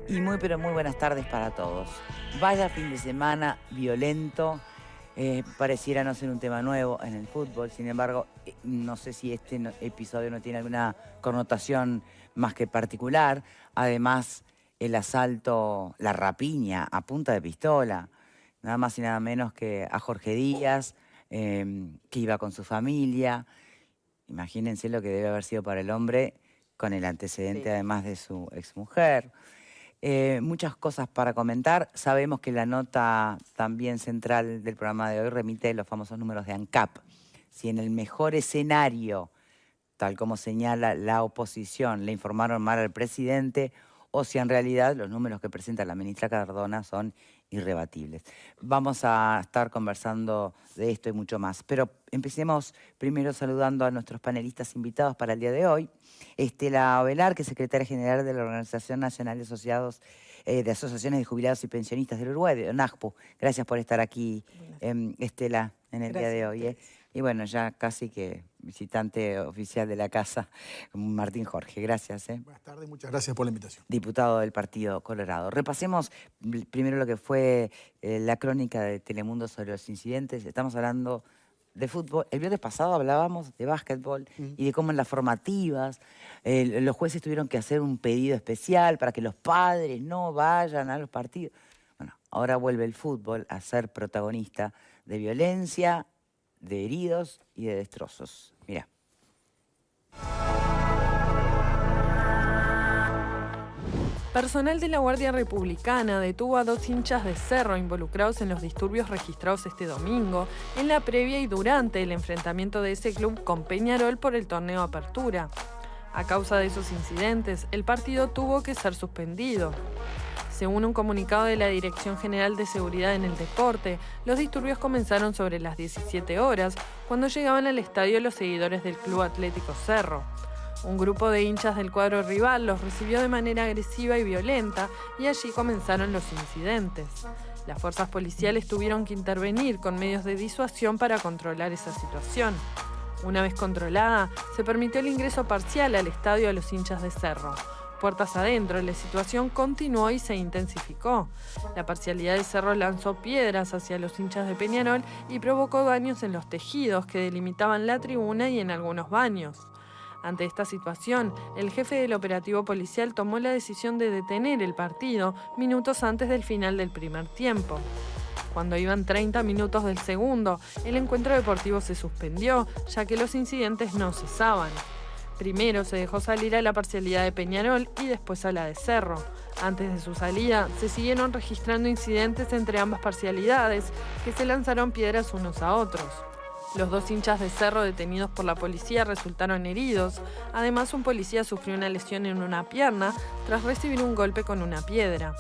Y pero muy buenas tardes para todos. Vaya fin de semana violento. Pareciera no ser un tema nuevo en el fútbol. Sin embargo, no sé si episodio no tiene alguna connotación más que particular. Además, el asalto, la rapiña a punta de pistola, nada más y nada menos que a Jorge Díaz, que iba con su familia. Imagínense lo que debe haber sido para el hombre con el antecedente, además de su exmujer. Muchas cosas para comentar. Sabemos que la nota también central del programa de hoy remite los famosos números de ANCAP. Si en el mejor escenario, tal como señala la oposición, le informaron mal al presidente, o si en realidad los números que presenta la ministra Cardona son irrebatibles. Vamos a estar conversando de esto y mucho más. Pero empecemos primero saludando a nuestros panelistas invitados para el día de hoy. Estela Ovelar, que es secretaria general de la Organización Nacional de Asociaciones de Jubilados y Pensionistas del Uruguay, de ONAJPU. Gracias por estar aquí, Estela, en el día de hoy. Y bueno, ya casi que visitante oficial de la casa, Martín Jorge. Gracias. Buenas tardes, muchas gracias por la invitación. Diputado del Partido Colorado. Repasemos primero lo que fue la crónica de Telemundo sobre los incidentes. Estamos hablando de fútbol. El viernes pasado hablábamos de básquetbol y de cómo en las formativas los jueces tuvieron que hacer un pedido especial para que los padres no vayan a los partidos. Bueno, ahora vuelve el fútbol a ser protagonista de violencia, de heridos y de destrozos. Mirá. Personal de la Guardia Republicana detuvo a 2 hinchas de Cerro involucrados en los disturbios registrados este domingo, en la previa y durante el enfrentamiento de ese club con Peñarol por el torneo Apertura. A causa de esos incidentes, el partido tuvo que ser suspendido. Según un comunicado de la Dirección General de Seguridad en el Deporte, los disturbios comenzaron sobre las 17 horas, cuando llegaban al estadio los seguidores del Club Atlético Cerro. Un grupo de hinchas del cuadro rival los recibió de manera agresiva y violenta y allí comenzaron los incidentes. Las fuerzas policiales tuvieron que intervenir con medios de disuasión para controlar esa situación. Una vez controlada, se permitió el ingreso parcial al estadio a los hinchas de Cerro. Puertas adentro, la situación continuó y se intensificó. La parcialidad de Cerro lanzó piedras hacia los hinchas de Peñarol y provocó daños en los tejidos que delimitaban la tribuna y en algunos baños. Ante esta situación, el jefe del operativo policial tomó la decisión de detener el partido minutos antes del final del primer tiempo. Cuando iban 30 minutos del segundo, el encuentro deportivo se suspendió, ya que los incidentes no cesaban. Primero se dejó salir a la parcialidad de Peñarol y después a la de Cerro. Antes de su salida, se siguieron registrando incidentes entre ambas parcialidades, que se lanzaron piedras unos a otros. Los 2 hinchas de Cerro detenidos por la policía resultaron heridos. Además, un policía sufrió una lesión en una pierna tras recibir un golpe con una piedra.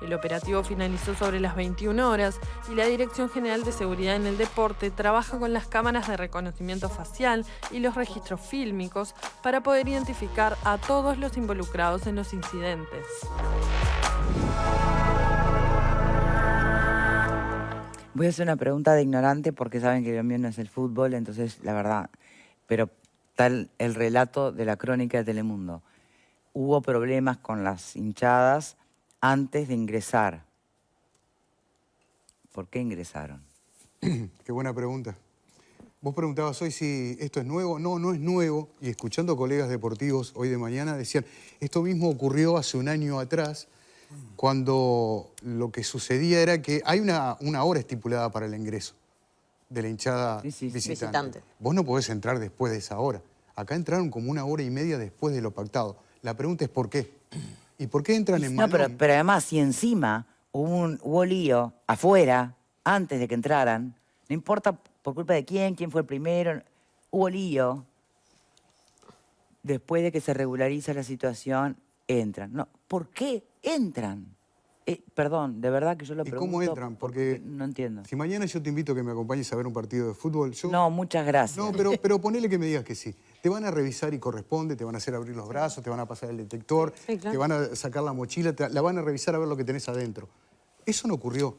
El operativo finalizó sobre las 21 horas y la Dirección General de Seguridad en el Deporte trabaja con las cámaras de reconocimiento facial y los registros fílmicos para poder identificar a todos los involucrados en los incidentes. Voy a hacer una pregunta de ignorante porque saben que lo mío no es el fútbol, entonces la verdad, pero tal el relato de la crónica de Telemundo. Hubo problemas con las hinchadas antes de ingresar. ¿Por qué ingresaron? Qué buena pregunta. Vos preguntabas hoy si esto es nuevo. No, no es nuevo. Y escuchando colegas deportivos hoy de mañana decían, esto mismo ocurrió hace un año atrás, cuando lo que sucedía era que hay una hora estipulada para el ingreso de la hinchada visitante. Vos no podés entrar después de esa hora. Acá entraron como 1 hora y media después de lo pactado. La pregunta es ¿por qué? ¿Y por qué entran en malón? No, pero además, si encima hubo lío afuera, antes de que entraran, no importa por culpa de quién fue el primero, hubo lío, después de que se regulariza la situación, entran. No, ¿por qué entran? Perdón, de verdad que yo lo pregunto. ¿Y cómo entran? Porque no entiendo. Si mañana yo te invito a que me acompañes a ver un partido de fútbol, No, muchas gracias. No, pero ponele que me digas que sí. Te van a revisar y corresponde, te van a hacer abrir los brazos, te van a pasar el detector, te van a sacar la mochila, la van a revisar a ver lo que tenés adentro. Eso no ocurrió.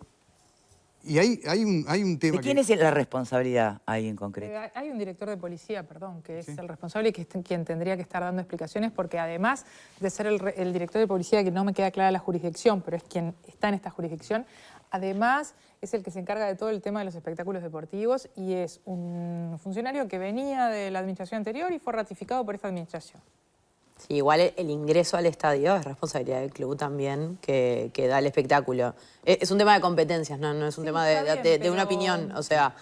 Y hay un tema ¿De quién es la responsabilidad ahí en concreto? Hay un director de policía, perdón, que es el responsable y que es quien tendría que estar dando explicaciones, porque además de ser el director de policía, que no me queda clara la jurisdicción, pero es quien está en esta jurisdicción, además es el que se encarga de todo el tema de los espectáculos deportivos y es un funcionario que venía de la administración anterior y fue ratificado por esta administración. Sí, igual el ingreso al estadio es responsabilidad del club también, que da el espectáculo. Es un tema de competencias, no es un tema de una opinión. O sea,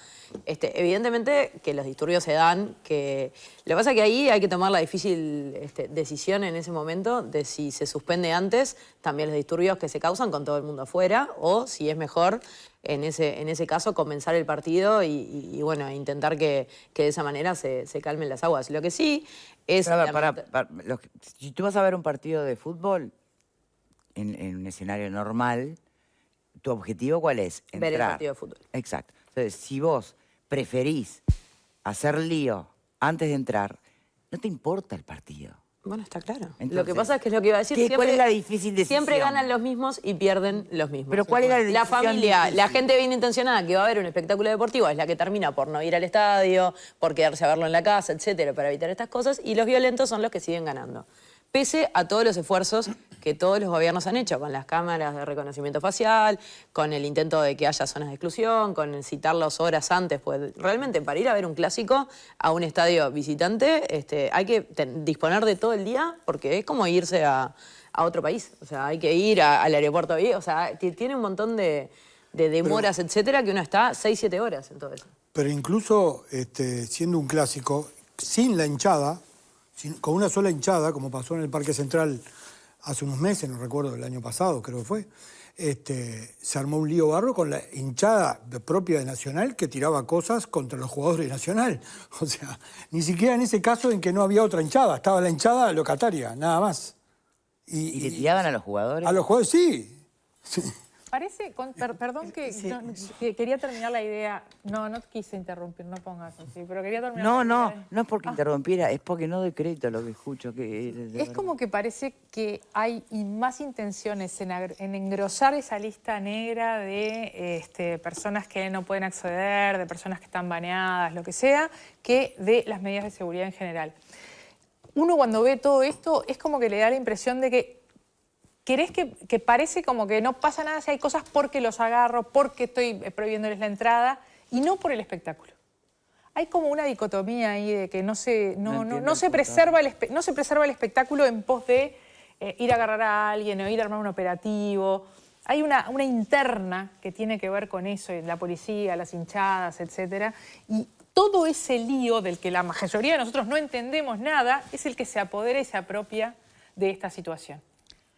evidentemente que los disturbios se dan, que lo que pasa es que ahí hay que tomar la difícil decisión en ese momento de si se suspende antes también los disturbios que se causan con todo el mundo afuera, o si es mejor en ese caso comenzar el partido y bueno, intentar que de esa manera se calmen las aguas. Lo que sí es... Si tú vas a ver un partido de fútbol en un escenario normal, ¿tu objetivo cuál es? Entrar. Ver el partido de fútbol. Exacto. Entonces, si vos preferís hacer lío antes de entrar, no te importa el partido. Bueno, está claro. Entonces, lo que pasa es que es lo que iba a decir. ¿cuál es la difícil decisión? Siempre ganan los mismos y pierden los mismos. Pero ¿cuál es la decisión? La familia, difícil? la gente bien intencionada que va a ver un espectáculo deportivo es la que termina por no ir al estadio, por quedarse a verlo en la casa, etcétera, para evitar estas cosas, y los violentos son los que siguen ganando. Pese a todos los esfuerzos que todos los gobiernos han hecho, con las cámaras de reconocimiento facial, con el intento de que haya zonas de exclusión, con citarlos horas antes, pues realmente para ir a ver un clásico a un estadio visitante hay que disponer de todo el día, porque es como irse a otro país. O sea, hay que ir al aeropuerto, o sea, tiene un montón de demoras, etcétera, que uno está 6, 7 horas en todo eso. Pero incluso siendo un clásico, sin la hinchada, con una sola hinchada, como pasó en el Parque Central hace unos meses, no recuerdo, el año pasado creo que fue, se armó un lío barro con la hinchada propia de Nacional que tiraba cosas contra los jugadores de Nacional. O sea, ni siquiera en ese caso en que no había otra hinchada, estaba la hinchada locataria, nada más. ¿Y le tiraban a los jugadores? A los jugadores sí. Parece, perdón que quería terminar la idea, no quise interrumpir, no pongas así, pero quería terminar la idea. No es porque interrumpiera, es porque no doy crédito a lo que escucho. Es como que parece que hay más intenciones en engrosar esa lista negra de personas que no pueden acceder, de personas que están baneadas, lo que sea, que de las medidas de seguridad en general. Uno cuando ve todo esto es como que le da la impresión de que ¿querés que parece como que no pasa nada si hay cosas porque los agarro, porque estoy prohibiéndoles la entrada y no por el espectáculo? Hay como una dicotomía ahí de que no se preserva el espectáculo en pos de ir a agarrar a alguien o ir a armar un operativo. Hay una interna que tiene que ver con eso, la policía, las hinchadas, etcétera. Y todo ese lío del que la mayoría de nosotros no entendemos nada es el que se apodera y se apropia de esta situación.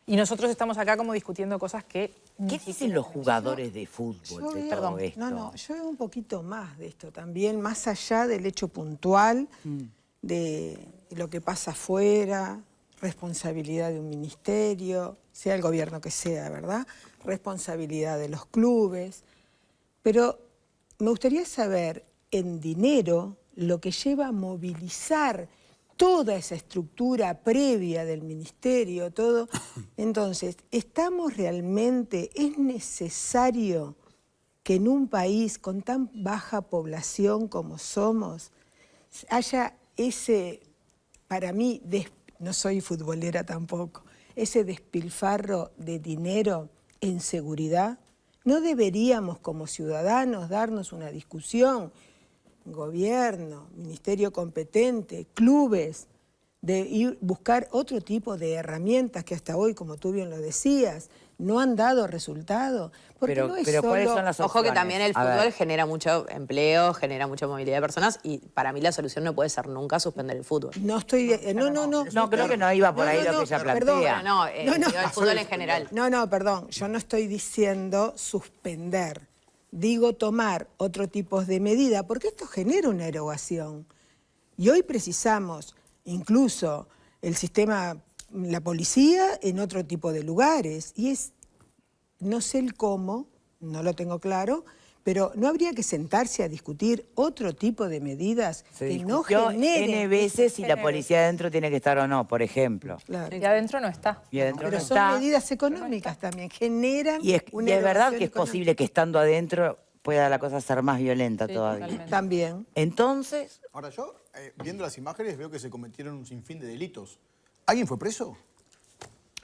Y nosotros estamos acá como discutiendo cosas que... ¿Qué dicen los jugadores de fútbol de todo esto? Yo veo un poquito más de esto también, más allá del hecho puntual, de lo que pasa afuera, responsabilidad de un ministerio, sea el gobierno que sea, ¿verdad? Responsabilidad de los clubes. Pero me gustaría saber, en dinero, lo que lleva a movilizar toda esa estructura previa del ministerio, todo. Entonces, ¿estamos realmente, es necesario que en un país con tan baja población como somos, haya ese, para mí, no soy futbolera tampoco, ese despilfarro de dinero en seguridad? ¿No deberíamos como ciudadanos darnos una discusión? Gobierno, ministerio competente, clubes, de ir buscar otro tipo de herramientas que hasta hoy, como tú bien lo decías, no han dado resultado. Pero ¿cuáles son las opciones? Ojo que también el fútbol genera mucho empleo, genera mucha movilidad de personas y para mí la solución no puede ser nunca suspender el fútbol. No estoy... No, creo que no iba por ahí lo que ella plantea. El fútbol en general. Perdón, yo no estoy diciendo suspender. Digo tomar otro tipo de medida, porque esto genera una erogación. Y hoy precisamos incluso el sistema, la policía, en otro tipo de lugares. Y no sé el cómo, no lo tengo claro, pero ¿no habría que sentarse a discutir otro tipo de medidas que no generen? N veces si la policía adentro tiene que estar o no, por ejemplo. Claro. Y adentro no está. Pero son medidas económicas también, generan y es verdad que es posible que estando adentro pueda la cosa ser más violenta todavía. totalmente. También. Entonces, Ahora yo, viendo las imágenes, veo que se cometieron un sinfín de delitos. ¿Alguien fue preso?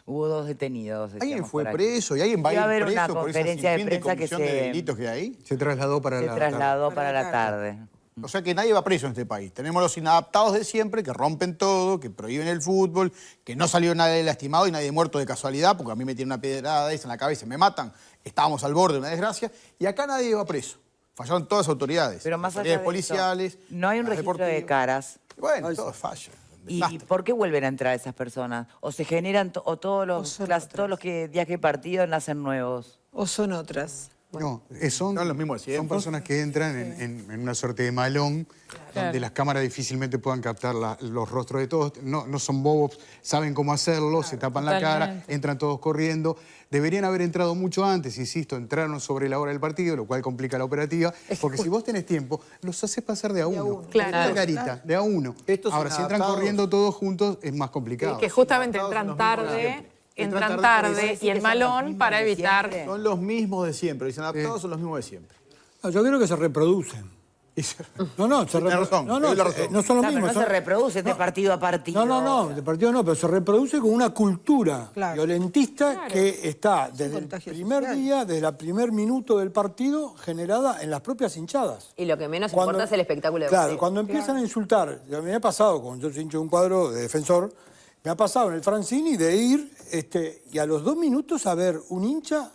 hubo 2 detenidos. ¿Alguien decíamos fue por aquí. preso? ¿Y alguien va a Iba ir a haber preso una por esa conferencia de sinfín prensa que comisión de se- delitos que hay? Se trasladó para Se la trasladó Para para la la tarde. O sea que nadie va preso en este país. Tenemos los inadaptados de siempre, que rompen todo, que prohíben el fútbol, que no salió nadie lastimado y nadie muerto de casualidad, porque a mí me tiene una pedrada de esa en la cabeza y me matan. Estábamos al borde de una desgracia. Y acá nadie va preso. Fallaron todas las autoridades. Pero más allá autoridades de policiales. eso, no hay un las registro de deportivas. caras. Y bueno, todo falla. ¿Y Desastre. por qué vuelven a entrar esas personas? ¿O se generan, o todos los, son todos los que días que hay partido nacen nuevos? ¿O son otras? No, son los mismos de siempre. Son personas que entran en una suerte de malón, donde las cámaras difícilmente puedan captar los rostros de todos. No son bobos, saben cómo hacerlo, se tapan la cara, totalmente. entran todos corriendo. Deberían haber entrado mucho antes, insisto, entraron sobre la hora del partido, lo cual complica la operativa, porque si vos tenés tiempo, los haces pasar de a uno. Claro. Una garita, de a uno. Estos Ahora, si entran inadaptados- corriendo todos juntos, es más complicado. Que justamente Adaptados entran son los mismos de tarde, siempre. entran Entran tarde tarde, y el que son los malón mismos para de evitar... siempre. Son los mismos de siempre. Dicen adaptados, son los mismos de siempre. No, yo creo que se reproducen. Y se- No, Tiene razón, no, te doy la razón. no son los Claro, pero mismos. no se reproduce de partido a partido. No, de partido no, pero se reproduce con una cultura Claro. violentista que está desde el contagio primer social. día, desde el primer minuto del partido, generada en las propias hinchadas. Y lo que menos importa es el espectáculo Claro, deportivo. cuando empiezan a insultar, a mí me ha pasado, cuando yo soy hincha de un cuadro de Defensor, me ha pasado en el Francini de ir y a los 2 minutos a ver un hincha,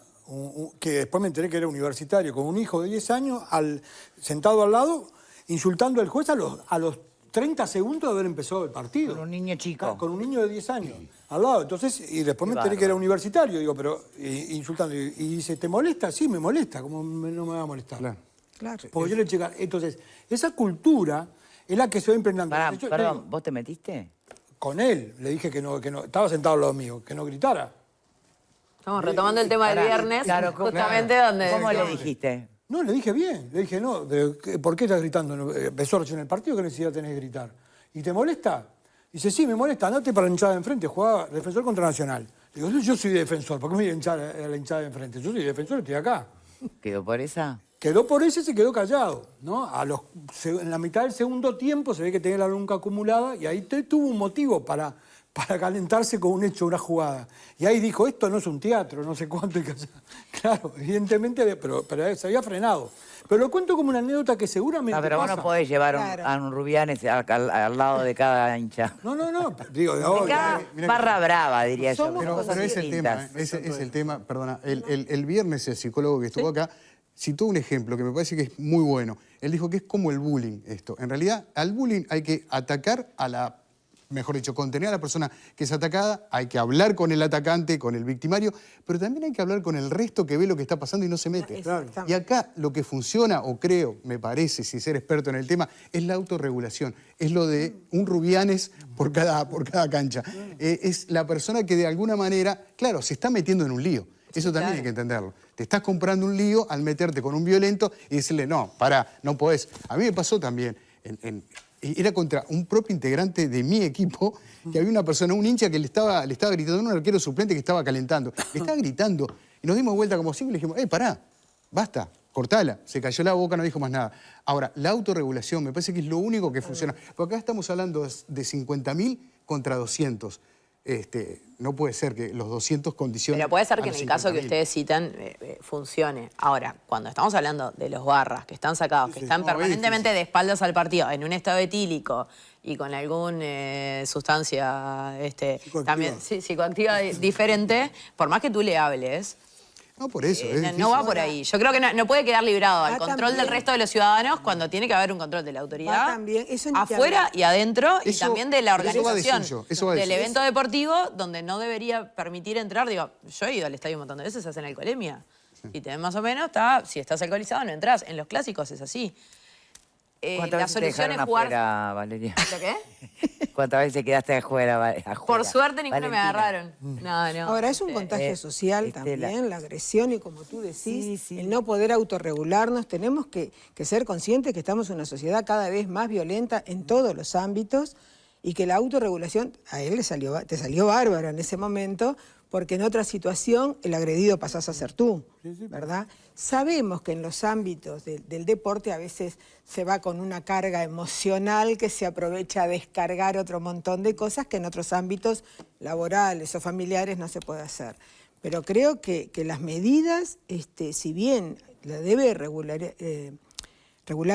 que después me enteré que era universitario, con un hijo de 10 años, sentado al lado, insultando al juez a los 30 segundos de haber empezado el partido. Con un niño chico. Con un niño de 10 años al lado. Entonces, y después me enteré que era universitario, digo, pero insultando. Y dice, ¿te molesta? Sí, me molesta. ¿Cómo no me va a molestar? Claro. Claro. Porque yo le checa. Entonces, esa cultura es la que se va impregnando. Pará, De hecho, perdón, digo, ¿vos te metiste? con él le dije que no, estaba sentado al lado mío, que no gritara. Estamos retomando el tema del Pará, viernes, claro, justamente donde... ¿Cómo le dijiste? No, le dije bien. Le dije, no, ¿por qué estás gritando? Empezó recién el partido, ¿qué necesidad tenés de gritar? ¿Y te molesta? Dice, sí, me molesta, andate para la hinchada de enfrente, jugaba Defensor contra Nacional. Le digo, yo soy defensor, ¿por qué me voy a hinchar a la hinchada de enfrente? Yo soy defensor, estoy acá. ¿Quedó por esa? Quedó por ese, se quedó callado, ¿no? En la mitad del segundo tiempo se ve que tenía la nunca acumulada y ahí tuvo un motivo para calentarse con un hecho, una jugada. Y ahí dijo, esto no es un teatro, no sé cuánto. Claro, evidentemente, pero se había frenado. Pero lo cuento como una anécdota que seguramente Pero vos no pasa. podés llevar Claro. a un Rubianes al lado de cada hincha. No, digo, de De ahora. cada barra brava, diría yo. Somos Son cosas Pero es el tema, distintas. ese es el tema, perdona. El viernes el psicólogo que estuvo acá citó un ejemplo que me parece que es muy bueno. Él dijo que es como el bullying esto. En realidad, al bullying hay que atacar mejor dicho, contener a la persona que es atacada, hay que hablar con el atacante, con el victimario, pero también hay que hablar con el resto que ve lo que está pasando y no se mete. Exactamente. Y acá lo que funciona, o creo, me parece, sin ser experto en el tema, es la autorregulación. Es lo de un Rubianes por cada cancha. Es la persona que de alguna manera, claro, se está metiendo en un lío. Eso también hay que entenderlo. Te estás comprando un lío al meterte con un violento y decirle, no, pará, no podés. A mí me pasó también, era contra un propio integrante de mi equipo, que había una persona, un hincha que le estaba gritando, un arquero suplente que estaba calentando. Le estaba gritando y nos dimos vuelta como cinco y le dijimos, pará, basta, cortala. Se cayó la boca, no dijo más nada. Ahora, la autorregulación me parece que es lo único que funciona. Porque acá estamos hablando de 50.000 contra 200. No puede ser que los 200 condicionen. Pero puede ser a que en los el caso que 50.000. ustedes citan funcione. Ahora, cuando estamos hablando de los barras que están sacados, que están No, es permanentemente de espaldas al partido, en un estado etílico y con alguna sustancia también psicoactiva diferente, por más que tú le hables, No, por eso. no va por ahí. Yo creo que no puede quedar librado al Va control del también. resto de los ciudadanos cuando tiene que haber un control de la autoridad. Va también, eso ni que afuera hablar. y adentro, y Eso- también de la eso va de organización suyo, eso va de del suyo. evento deportivo, donde no debería permitir entrar. Digo, yo he ido al estadio un montón de veces, hacen alcoholemia. Y te ven más o menos, si estás alcoholizado no entras. En los clásicos es así. ¿Cuántas La veces te solución dejaron es jugar... afuera, Valeria? ¿Lo qué? ¿Cuántas veces quedaste afuera? Por suerte ninguno me Valentina? agarraron. No. Ahora, es un contagio social Estela. también, la agresión y como tú decís, Sí, sí. el no poder autorregularnos. Tenemos que ser conscientes que estamos en una sociedad cada vez más violenta en todos los ámbitos y que la autorregulación, a él te salió bárbaro en ese momento, porque en otra situación el agredido pasás a ser tú, ¿verdad? Sabemos que en los ámbitos del deporte a veces se va con una carga emocional que se aprovecha a descargar otro montón de cosas que en otros ámbitos laborales o familiares no se puede hacer. Pero creo que las medidas, si bien la debe regular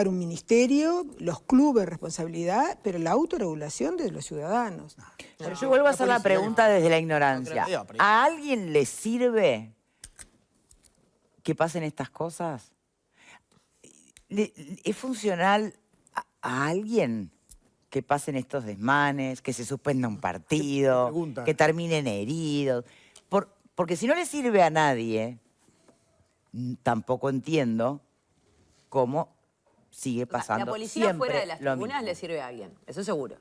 un ministerio, los clubes responsabilidad, pero la autorregulación de los ciudadanos. Pero yo vuelvo a hacer la pregunta desde la ignorancia. ¿A alguien le sirve que pasen estas cosas? ¿Es funcional a alguien que pasen estos desmanes, que se suspenda un partido, que terminen heridos? Porque si no le sirve a nadie, tampoco entiendo cómo sigue pasando. La policía siempre fuera de las lo tribunas mismo. le sirve a alguien, eso seguro.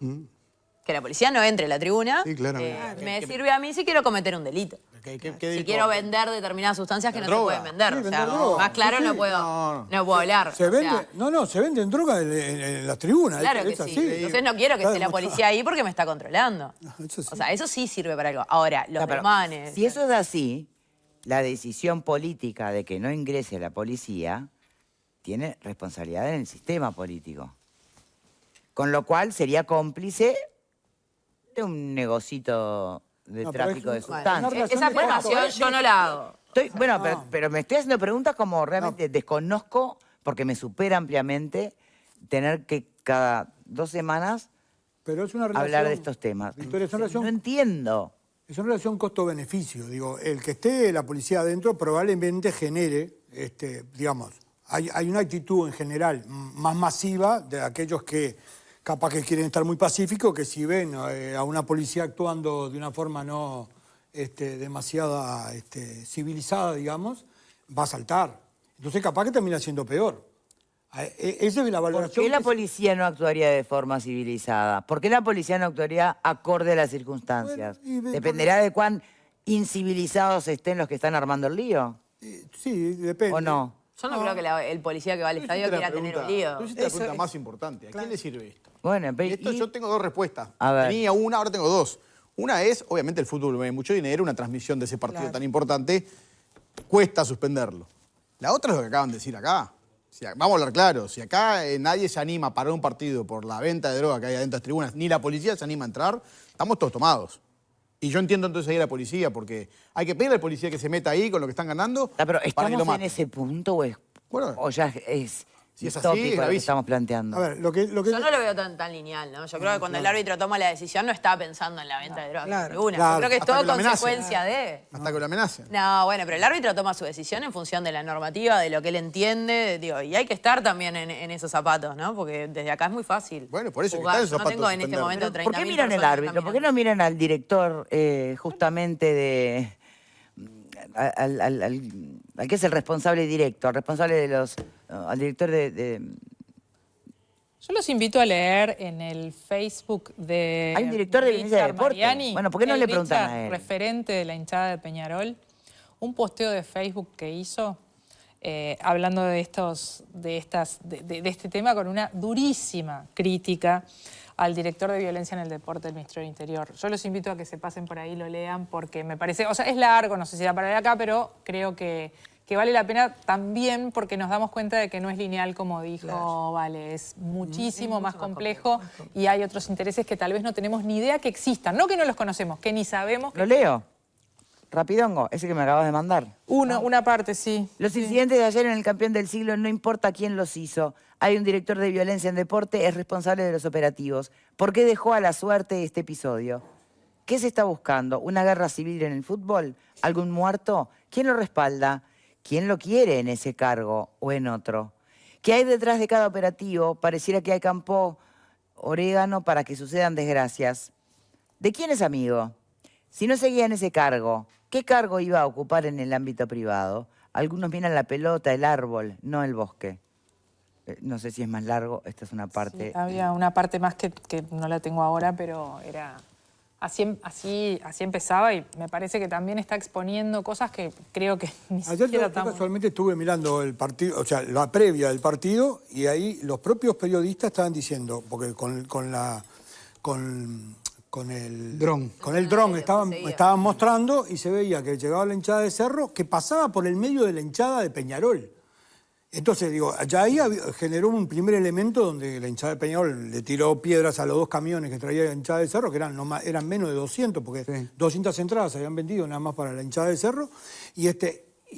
Que la policía no entre en la tribuna, Sí, claramente. me sirve a mí si quiero cometer un delito. Si quiero vender determinadas sustancias que no se pueden vender. Sí, O sea, vender droga. más claro Sí, no sí. puedo hablar. Se o vende, sea, se venden drogas en las tribunas. claro que es sí. así. Entonces no quiero que Está esté la demostrado. policía ahí porque me está controlando. Eso sí. O sea, eso sí sirve para algo. Ahora, los Pero desmanes... si eso es así, la decisión política de que no ingrese la policía tiene responsabilidad en el sistema político. Con lo cual sería cómplice de un negocito de No, pero tráfico de es sustancias. Esa afirmación yo no la hago. Bueno, pero me estoy haciendo preguntas como realmente desconozco, porque me supera ampliamente tener que cada 2 semanas Pero es una relación, hablar de estos temas. Victoria, es una relación, No entiendo. es una relación costo-beneficio. Digo, el que esté la policía adentro probablemente genere, digamos, hay una actitud en general más masiva de aquellos que capaz que quieren estar muy pacíficos, que si ven a una policía actuando de una forma no demasiado civilizada, digamos, va a saltar. Entonces capaz que termina siendo peor. Esa es la ¿Por valoración. qué la policía no actuaría de forma civilizada? ¿Por qué la policía no actuaría acorde a las circunstancias? Bueno, ¿Dependerá de cuán incivilizados estén los que están armando el lío? Sí, depende. ¿O no? Yo no creo que el policía que va al estadio quiera tener un lío. Tú hiciste la pregunta más importante. ¿A quién le sirve esto? Bueno, Y esto yo tengo 2 respuestas. A ver. Tenía una, ahora tengo 2. Una es, obviamente el fútbol mueve mucho dinero, una transmisión de ese partido tan importante, cuesta suspenderlo. La otra es lo que acaban de decir acá. Vamos a hablar claro, si acá nadie se anima a parar un partido por la venta de droga que hay adentro de las tribunas, ni la policía se anima a entrar, estamos todos tomados. Y yo entiendo entonces ahí a la policía, porque hay que pedirle al policía que se meta ahí con lo que están ganando. Pero para que ¿estamos lo en maten. ese punto o ya es Si es así, tópico es lo que gravísimo. estamos planteando? A ver, lo que Yo no lo veo tan lineal, ¿no? Yo creo que cuando el árbitro toma la decisión no está pensando en la venta de drogas en la tribuna. claro. Yo creo que es Hasta todo que lo amenacen. consecuencia de... Hasta que lo amenacen. No, bueno, pero el árbitro toma su decisión en función de la normativa, de lo que él entiende, digo, y hay que estar también en esos zapatos, ¿no? Porque desde acá es muy fácil. Bueno, por eso que jugar. está en esos Yo no tengo zapatos en este suspenderlo. momento 30.000 ¿Por qué miran el personas árbitro? ¿Por qué caminando. no miran al director justamente de... al que es el responsable directo, al responsable de los... al director de... Yo los invito a leer en el Facebook de Hay un director de Violencia de Richard Deporte. Mariani, Bueno, ¿por qué no el le preguntan Richard, a él? referente de la hinchada de Peñarol, un posteo de Facebook que hizo hablando de este tema con una durísima crítica al director de violencia en el deporte del Ministerio del Interior. Yo los invito a que se pasen por ahí, lo lean, porque me parece, o sea, es largo, no sé si da para leer acá, pero creo que vale la pena también porque nos damos cuenta de que no es lineal como dijo Vale, es muchísimo más complejo y hay otros intereses que tal vez no tenemos ni idea que existan, no que no los conocemos, que ni sabemos. ¿Lo leo? Rapidongo, ese que me acabas de mandar. Una parte, sí. Los incidentes de ayer en el campeón del siglo, no importa quién los hizo. Hay un director de violencia en deporte, es responsable de los operativos. ¿Por qué dejó a la suerte este episodio? ¿Qué se está buscando? ¿Una guerra civil en el fútbol? ¿Algún muerto? ¿Quién lo respalda? ¿Quién lo quiere en ese cargo o en otro? ¿Qué hay detrás de cada operativo? Pareciera que hay campo orégano para que sucedan desgracias. ¿De quién es amigo? Si no seguía en ese cargo, ¿qué cargo iba a ocupar en el ámbito privado? Algunos miran la pelota, el árbol, no el bosque. No sé si es más largo, esta es una parte... Sí, había una parte más que no la tengo ahora, pero era... Así empezaba y me parece que también está exponiendo cosas que creo que ni Ayer siquiera yo estamos... casualmente estuve mirando el partido, o sea, la previa del partido, y ahí los propios periodistas estaban diciendo, porque el Dron. Con el dron estaban mostrando y se veía que llegaba la hinchada de Cerro, que pasaba por el medio de la hinchada de Peñarol. Entonces, digo, ya ahí generó un primer elemento donde la hinchada de Peñarol le tiró piedras a los 2 camiones que traía la hinchada de Cerro, que eran menos de 200, porque sí, 200 entradas se habían vendido nada más para la hinchada de Cerro, y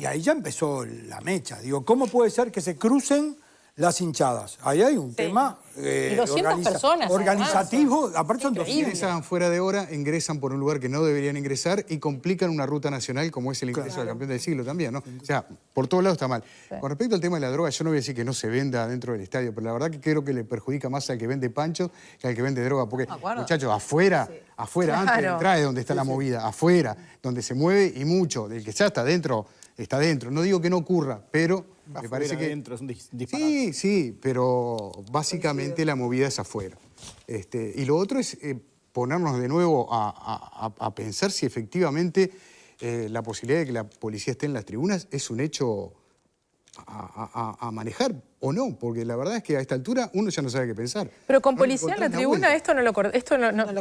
ahí ya empezó la mecha. Digo, ¿cómo puede ser que se crucen las hinchadas? Ahí hay un tema y 200 personas, organizativo. Además, aparte son 200. Ingresan fuera de hora, ingresan por un lugar que no deberían ingresar y complican una ruta nacional como es el ingreso del campeón del siglo también, ¿no? O sea, por todos lados está mal. Sí. Con respecto al tema de la droga, yo no voy a decir que no se venda dentro del estadio, pero la verdad que creo que le perjudica más al que vende panchos que al que vende droga, porque, muchachos, afuera, antes de entrar es donde está la movida, afuera, donde se mueve y mucho, del que ya está dentro, está dentro. No digo que no ocurra, pero me parece que... Dentro, es un disparate. Sí, pero básicamente la movida es afuera. Y lo otro es ponernos de nuevo a pensar si efectivamente la posibilidad de que la policía esté en las tribunas es un hecho a manejar o no, porque la verdad es que a esta altura uno ya no sabe qué pensar. Pero con policía en la tribuna esto no lo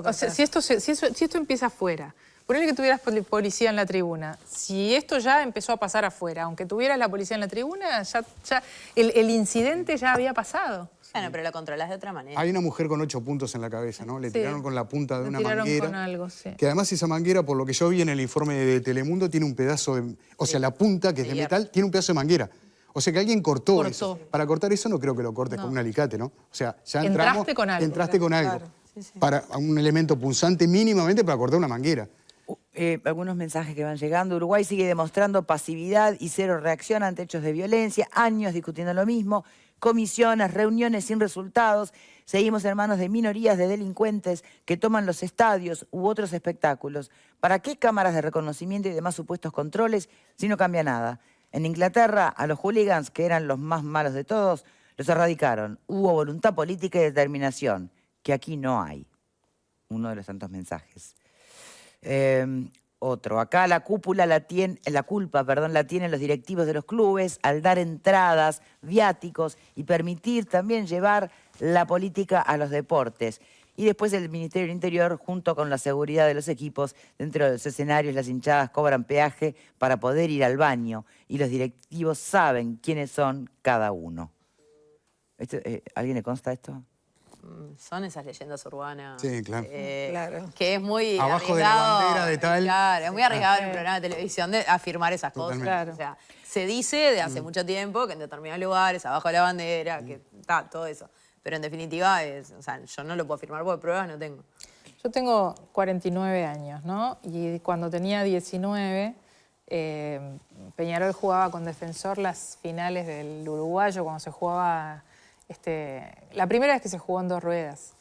o sea, si esto empieza afuera, ponele que tuvieras policía en la tribuna, si esto ya empezó a pasar afuera, aunque tuvieras la policía en la tribuna, ya el incidente ya había pasado. Bueno, pero lo controlas de otra manera. Hay una mujer con 8 puntos en la cabeza, ¿no? Le tiraron con la punta de una manguera. Con algo, sí. Que además esa manguera, por lo que yo vi en el informe de Telemundo, tiene un pedazo de... O sea, la punta, que es de metal, tiene un pedazo de manguera. O sea, que alguien cortó eso. Para cortar eso no creo que lo cortes con un alicate, ¿no? O sea, ya entraste con algo. Entraste con algo. Claro. Sí. Para un elemento punzante mínimamente para cortar una manguera. Algunos mensajes que van llegando. Uruguay sigue demostrando pasividad y cero reacción ante hechos de violencia. Años discutiendo lo mismo. Comisiones, reuniones sin resultados. Seguimos en manos de minorías de delincuentes que toman los estadios u otros espectáculos. ¿Para qué cámaras de reconocimiento y demás supuestos controles si no cambia nada? En Inglaterra, a los hooligans, que eran los más malos de todos, los erradicaron. Hubo voluntad política y determinación, que aquí no hay. Uno de los tantos mensajes. Otro. Acá la culpa la tienen los directivos de los clubes al dar entradas, viáticos y permitir también llevar la política a los deportes. Y después el Ministerio del Interior, junto con la seguridad de los equipos, dentro de los escenarios las hinchadas cobran peaje para poder ir al baño y los directivos saben quiénes son cada uno. ¿Alguien le consta esto? Son esas leyendas urbanas. Sí, claro. Que es muy abajo arriesgado, de la bandera de tal. Claro, es muy arriesgado en un programa de televisión de afirmar esas cosas. Claro. O sea, se dice de hace mucho tiempo que en determinados lugares, abajo de la bandera, que está todo eso. Pero en definitiva, o sea, yo no lo puedo afirmar porque pruebas no tengo. Yo tengo 49 años, ¿no? Y cuando tenía 19, Peñarol jugaba con Defensor las finales del Uruguayo, cuando se jugaba... la primera vez que se jugó en 2 ruedas.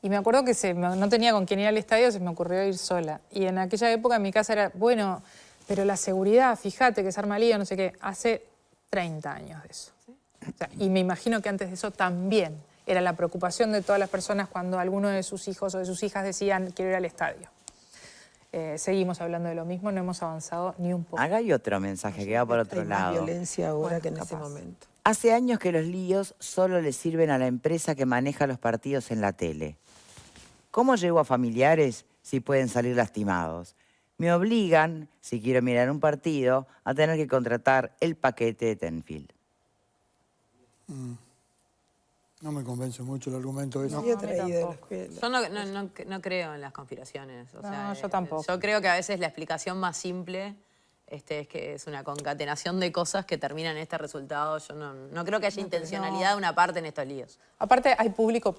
Y me acuerdo que no tenía con quién ir al estadio, se me ocurrió ir sola. Y en aquella época en mi casa era, bueno, pero la seguridad, fíjate que es arma lío, no sé qué. Hace 30 años de eso. ¿Sí? O sea, y me imagino que antes de eso también era la preocupación de todas las personas cuando alguno de sus hijos o de sus hijas decían, quiero ir al estadio. Seguimos hablando de lo mismo, no hemos avanzado ni un poco. Acá hay otro mensaje que va por otro lado. Hay más violencia ahora que en ese momento. Hace años que los líos solo le sirven a la empresa que maneja los partidos en la tele. ¿Cómo llego a familiares si pueden salir lastimados? Me obligan, si quiero mirar un partido, a tener que contratar el paquete de Tenfield. No me convence mucho el argumento ese. Yo no creo en las conspiraciones. O sea, yo tampoco. Yo creo que a veces la explicación más simple es que es una concatenación de cosas que terminan en este resultado. Yo no creo que haya intencionalidad de una parte en estos líos. Aparte hay público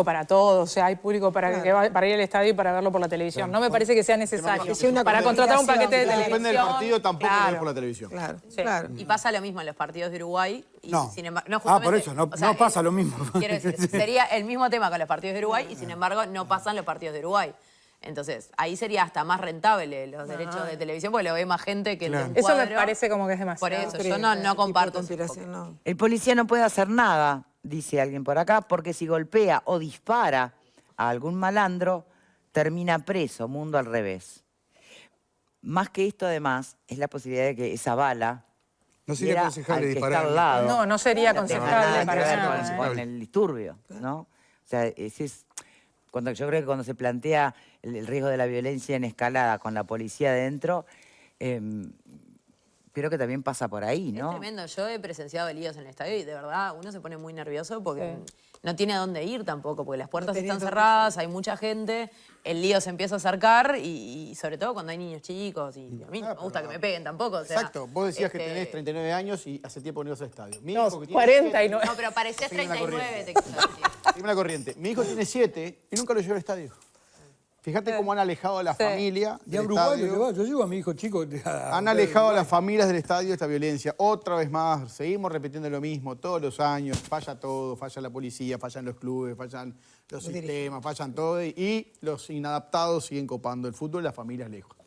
para todo, o sea, hay público para ir al estadio y para verlo por la televisión. Claro. No me parece que sea necesario. Para contratar un paquete de televisión. Depende del partido, tampoco ver por la televisión. Claro, sí. Claro. Y pasa lo mismo en los partidos de Uruguay. Y sin embargo, por eso, no pasa lo mismo. Quiero decir, sería el mismo tema con los partidos de Uruguay y sin embargo no pasan los partidos de Uruguay. Entonces, ahí sería hasta más rentable los derechos de televisión porque lo ve más gente que el encuadro. Eso me parece como que es demasiado. Por eso, yo no comparto. El policía no puede hacer nada, dice alguien por acá, porque si golpea o dispara a algún malandro, termina preso, mundo al revés. Más que esto, además, es la posibilidad de que esa bala... No sería aconsejable disparar. Al lado. No sería aconsejable para nada. Con el disturbio, ¿no? O sea, Yo creo que cuando se plantea el riesgo de la violencia en escalada con la policía dentro, creo que también pasa por ahí, ¿no? Es tremendo. Yo he presenciado líos en el estadio y de verdad uno se pone muy nervioso porque no tiene a dónde ir tampoco, porque las puertas están cerradas, hay mucha gente, el lío se empieza a acercar y sobre todo cuando hay niños chicos y a mí no me gusta que me peguen tampoco. O sea, Exacto, vos decías que tenés 39 años y hace tiempo no ibas al estadio. Mi No, hijo que tiene 49. No, pero parecías Seguime la 39, te corriente. quiso decir. Seguime la corriente. Mi hijo tiene 7 y nunca lo llevo al estadio. Fíjate cómo han alejado a la familia Y a del Uruguay lo estadio. llevaba. Yo llevo a mi hijo chico. Han alejado a las familias del estadio de esta violencia. Otra vez más, seguimos repitiendo lo mismo todos los años. Falla todo, falla la policía, fallan los clubes, fallan los sistemas, fallan todo. Y los inadaptados siguen copando el fútbol y las familias lejos.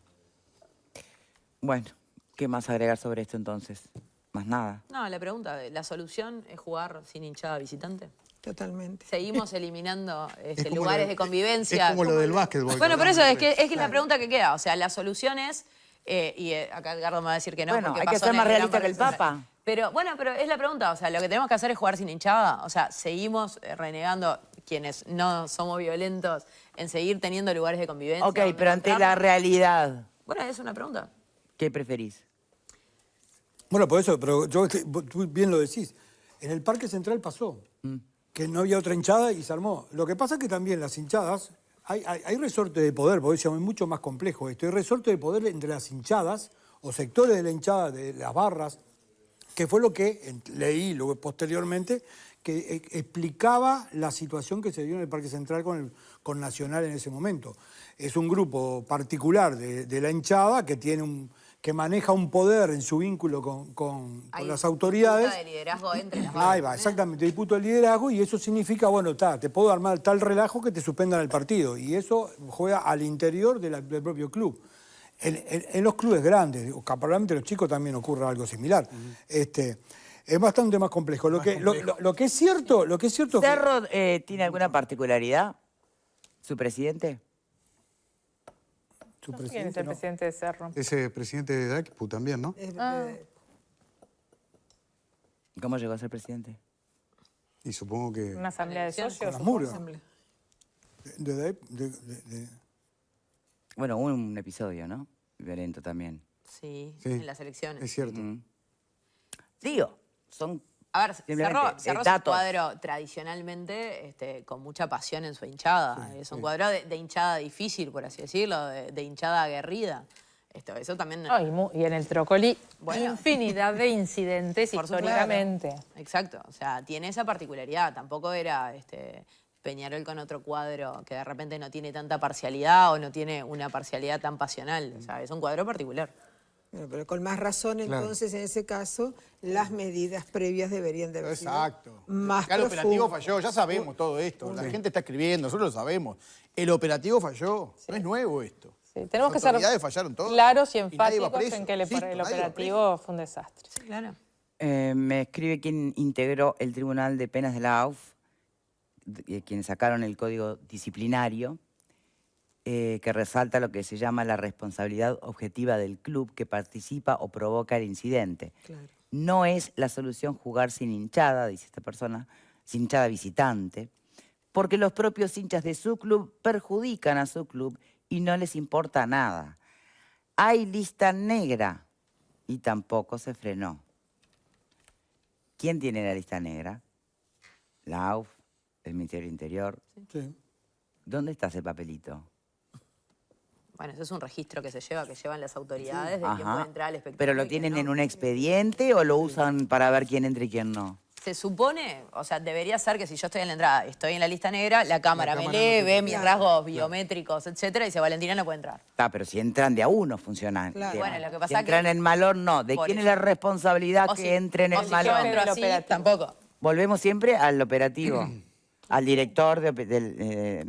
Bueno, ¿qué más agregar sobre esto entonces? Más nada. No, la pregunta, ¿la solución es jugar sin hinchada visitante? Totalmente. Seguimos eliminando como lugares lo- de convivencia. Es como lo del básquetbol. Bueno, por que eso hablamos es la pregunta que queda. O sea, la solución es, acá Edgardo me va a decir que no. Bueno, porque hay que pasó ser en más el realista Gran que el Parque Central. Papa. Pero bueno, pero es la pregunta. O sea, lo que tenemos que hacer es jugar sin hinchada. O sea, seguimos renegando quienes no somos violentos en seguir teniendo lugares de convivencia. Ok, donde pero ante la encontrarnos. realidad, Bueno, es una pregunta. ¿qué preferís? Bueno, por eso, pero tú bien lo decís. En el Parque Central pasó que no había otra hinchada y se armó. Lo que pasa es que también las hinchadas, hay resorte de poder, por eso es mucho más complejo esto. Hay resorte de poder entre las hinchadas o sectores de la hinchada, de las barras, que fue lo que leí luego posteriormente, que explicaba la situación que se dio en el Parque Central con Nacional en ese momento. Es un grupo particular de la hinchada que tiene que maneja un poder en su vínculo con Hay las autoridades. disputa de liderazgo entre las Ahí barras. va, exactamente, disputa el liderazgo y eso significa, bueno, te puedo armar tal relajo que te suspendan el partido. Y eso juega al interior del propio club. En los clubes grandes, o probablemente los chicos también ocurre algo similar. Es bastante más complejo. Lo que es cierto es que... ¿Cerro tiene alguna particularidad? ¿Su presidente? Su ¿Quién es presidente, el no. presidente de Cerro? Ese presidente de DACPU también, ¿no? ¿Cómo llegó a ser presidente? Y supongo que... Una asamblea de Con socios. las murgas. supongo. Bueno, hubo un episodio, ¿no? Violento también. Sí, Sí, en las elecciones. es cierto. Digo, son... A ver, Simplemente, Cerro es un datos. cuadro tradicionalmente con mucha pasión en su hinchada. Es un cuadro de hinchada difícil, por así decirlo, de hinchada aguerrida. Eso también... No, y en el Trócoli, Bueno. infinidad de incidentes Por supuesto. históricamente. Exacto, o sea, tiene esa particularidad. Tampoco era Peñarol con otro cuadro que de repente no tiene tanta parcialidad o no tiene una parcialidad tan pasional. O sea, es un cuadro particular. Bueno, pero con más razón, entonces, en ese caso, las medidas previas deberían de haber sido Exacto. más Acá el operativo profundas. falló, ya sabemos todo esto. La gente está escribiendo, nosotros lo sabemos. El operativo falló, no es nuevo esto. Sí, tenemos que Las ser autoridades fallaron todas claros y y nadie va enfáticos preso. en que el Insisto, nadie va operativo fue un desastre. Sí, claro. Me escribe quien integró el Tribunal de Penas de la AUF, quienes sacaron el código disciplinario, que resalta lo que se llama la responsabilidad objetiva del club que participa o provoca el incidente. Claro. No es la solución jugar sin hinchada, dice esta persona, sin hinchada visitante, porque los propios hinchas de su club perjudican a su club y no les importa nada. Hay lista negra y tampoco se frenó. ¿Quién tiene la lista negra? La AUF, el Ministerio del Interior. Sí. ¿Dónde está ese papelito? Bueno, eso es un registro que llevan las autoridades de quién Ajá. puede entrar al espectáculo. ¿Pero lo y quién tienen no. en un expediente o lo usan para ver quién entra y quién no? Se supone, o sea, debería ser que si yo estoy en la entrada, estoy en la lista negra, la cámara me cámara lee, no te- ve mis rasgos biométricos, etcétera, y dice, Valentina no puede entrar. Pero si entran de a uno funcionan. Claro. Tema. Bueno, lo que pasa si entran que- en malón, no. ¿De Por quién es eso. la responsabilidad O que si- entren o en si malón? yo entro El así, operativo. tampoco. Volvemos siempre al operativo, al director de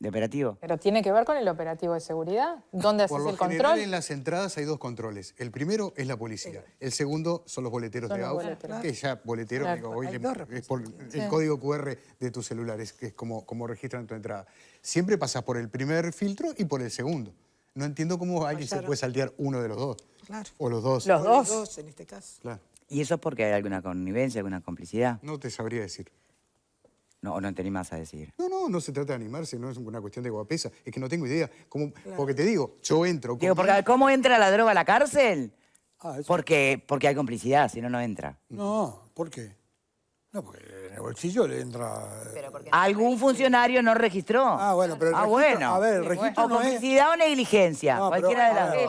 operativo. Pero tiene que ver con el operativo de seguridad. ¿Dónde haces Por lo el general, control? en las entradas hay 2 controles. El primero es la policía. El segundo son los boleteros Son de los AUF. boleteros. Que ya boletero, Claro. digo, hoy Hay le- dos es por el código QR de tu celular, que es como registran tu entrada. Siempre pasas por el primer filtro y por el segundo. No entiendo cómo alguien se Fallaron. puede saltear uno de los dos. Claro. O los dos. Los O dos. en este caso. Claro. ¿Y eso es porque hay alguna connivencia, alguna complicidad? No te sabría decir. No te animás a decir. No se trata de animarse, no es una cuestión de guapesa. Es que no tengo idea. Porque te digo, yo entro... Digo, porque ¿cómo entra la droga a la cárcel? Eso. Porque hay complicidad, si no, no entra. No, ¿por qué? No, porque en el bolsillo le entra... Pero porque ¿Algún funcionario no registró? Bueno, pero el registro, bueno. a ver, el registro O no es... complicidad o negligencia, No, pero, cualquiera de las a ver,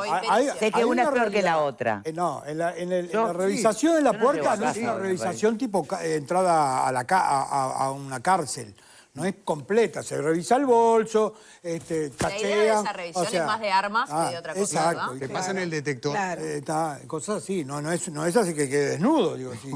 dos. Sé que hay una es peor que la realidad. otra. No, en Yo- la revisación de la yo no puerta llego no a es casa, una me revisación tipo entrada a una cárcel. No es completa, se revisa el bolso, tachean... La idea de esa revisión es más de armas que de otra cosa, Exacto. ¿verdad? Te pasan el detector. Claro. Cosas así, no es así que quede desnudo, digo. Sí,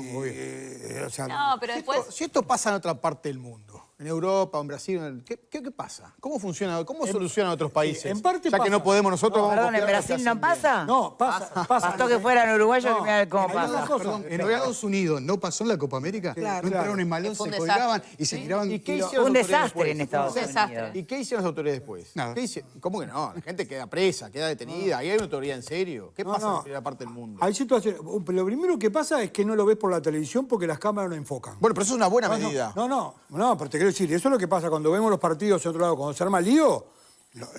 o sea, No, pero después... Si esto pasa en otra parte del mundo, en Europa, en Brasil, ¿qué pasa? ¿Cómo funciona? ¿Cómo solucionan otros países? en parte ya que pasa. no podemos nosotros... vamos a Perdón, ¿en copiar lo que Brasil no hacen bien. pasa? no, pasa. Bastó que fueran uruguayos No, que mira cómo hay pasa. una cosa. Perdón, en Estados Unidos no pasó en la Copa América. Claro. No entraron en malón, Fue se un colgaban desastre. y se tiraban... ¿Y qué y lo- hicieron Un las autoridades desastre en después? Estados Un desastre. Unidos. ¿Y qué hicieron las autoridades después? Nada. ¿Cómo que no? La gente queda presa, queda detenida. Ahí hay una autoridad en serio. ¿Qué pasa en la primera parte del mundo? Hay situaciones. Lo primero que pasa es que no lo ves por la televisión porque las cámaras no enfocan. Bueno, pero eso es una buena medida. No, pero te quiero decir, eso es lo que pasa cuando vemos los partidos en otro lado, cuando se arma lío,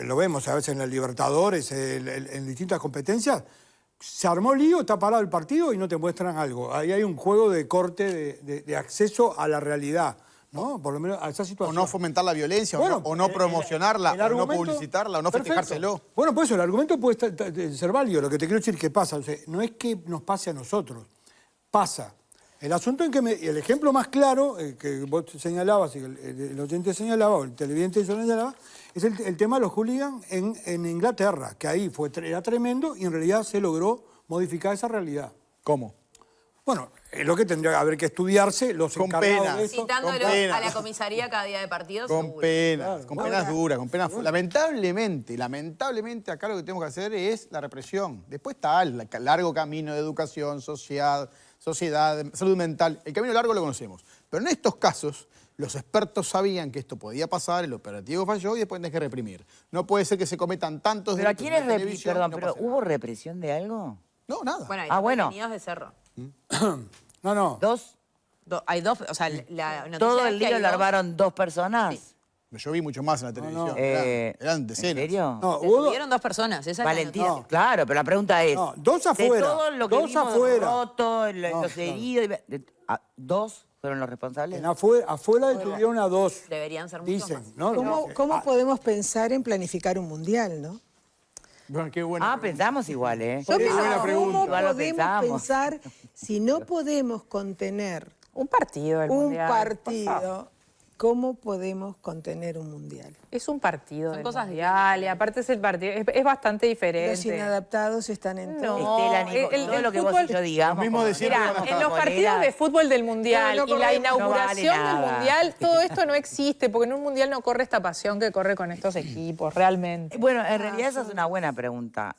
lo vemos a veces en el Libertadores, en distintas competencias, se armó lío, está parado el partido y no te muestran algo. Ahí hay un juego de corte, de acceso a la realidad, ¿no? Por lo menos a esa O situación. no fomentar la violencia, Bueno, o no promocionarla, el o no argumento- publicitarla, o no Perfecto. festejárselo. Bueno, pues eso, el argumento puede ser válido. Lo que te quiero decir que pasa, o sea, no es que nos pase a nosotros, pasa. El asunto en que el ejemplo más claro, que vos señalabas, y el oyente señalaba, o el televidente señalaba, es el tema de los hooligans en Inglaterra, que ahí era tremendo y en realidad se logró modificar esa realidad. ¿Cómo? Bueno, es lo que tendría que haber que estudiarse los Con encargados pena. de esto. Citándolo Con pena. a la comisaría cada día de partido, Con seguro. penas, con penas duras, con penas... Lamentablemente acá lo que tenemos que hacer es la represión. Después está el largo camino de educación, sociedad, salud mental. El camino largo lo conocemos. Pero en estos casos, los expertos sabían que esto podía pasar, el operativo falló y después tenés que reprimir. No puede ser que se cometan tantos ¿Pero a delitos quiénes en la televisión y Perdón, no pero pase nada. ¿hubo represión de algo? No, nada. Bueno, hay bueno. detenidos de Cerro. No. ¿Dos? Hay dos, o sea, la noticia ¿Todo es el que día hay lo dos. larvaron dos personas? Sí. Yo vi mucho más en la televisión. Eh, Eran decenas. ¿En serio? No, Se hubo- tuvieron dos personas, esa es la Valentina, noticia. claro, pero la pregunta es... No, dos De afuera, todo lo que dos vimos afuera. roto, No, los claro. heridos... ¿Dos fueron los responsables? afuera detuvieron a dos. Deberían ser muchos Dicen, más. ¿no? ¿Cómo podemos pensar en planificar un mundial, no? Bueno, qué buena pregunta. Pensamos igual, ¿eh? Yo Qué pienso, buena pregunta. ¿cómo Igual lo podemos pensamos. pensar si no podemos contener Un partido del un mundial. por favor. partido? ¿Cómo podemos contener un mundial? Es un partido Son del cosas mundial y aparte es el partido, es bastante Los diferente. inadaptados están en todo. No, Estela, Nico, el todo lo que vos fútbol- y yo digamos... Lo mismo como- de siempre Mira, van a en estar. los partidos de fútbol del mundial No, no y la corre- inauguración no vale del nada. mundial, todo esto no existe, porque en un mundial no corre esta pasión que corre con estos equipos, realmente. Bueno, en realidad esa es una buena pregunta.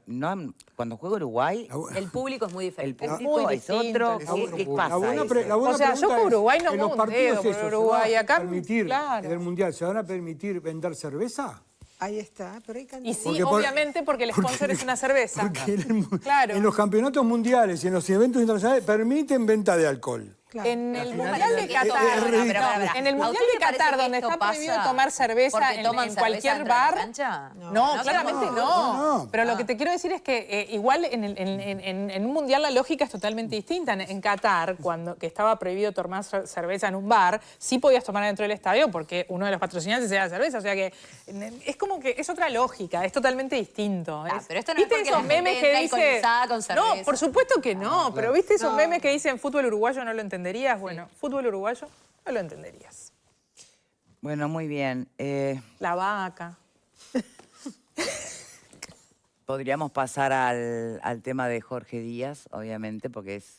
No, cuando juega Uruguay, El público es muy el diferente. público muy es otro. distinto. ¿Qué pasa? La buena eso? O sea, yo pregunta con es, Uruguay no en muevo los un partidos dedo por esos, Uruguay. ¿se va a Acá, permitir, claro. en el Mundial, ¿se van a permitir vender cerveza? Ahí está, pero hay Y cantidad. sí, Porque por- obviamente, porque el sponsor es una cerveza. Porque Claro. en los campeonatos mundiales y en los eventos internacionales permiten venta de alcohol. Claro. En el Mundial de Es Qatar, ridículo. en el ¿A Mundial usted de le parece Qatar, que donde esto está prohibido pasa tomar cerveza porque toman en cerveza cualquier dentro de la bar. cancha? No, claramente no. no. Pero lo que te quiero decir es que igual en un mundial la lógica es totalmente distinta. En Qatar, que estaba prohibido tomar cerveza en un bar, sí podías tomar dentro del estadio porque uno de los patrocinantes era la cerveza. O sea que es como que es otra lógica, es totalmente distinto. Pero esto no es ¿Viste porque esos la gente memes que entra dice? alcoholizada con cerveza. No, por supuesto que no. Pero ¿viste esos memes que dicen fútbol uruguayo no lo entenderías? Bueno, fútbol uruguayo no lo entenderías. Bueno, muy bien. La vaca. Podríamos pasar al tema de Jorge Díaz, obviamente, porque es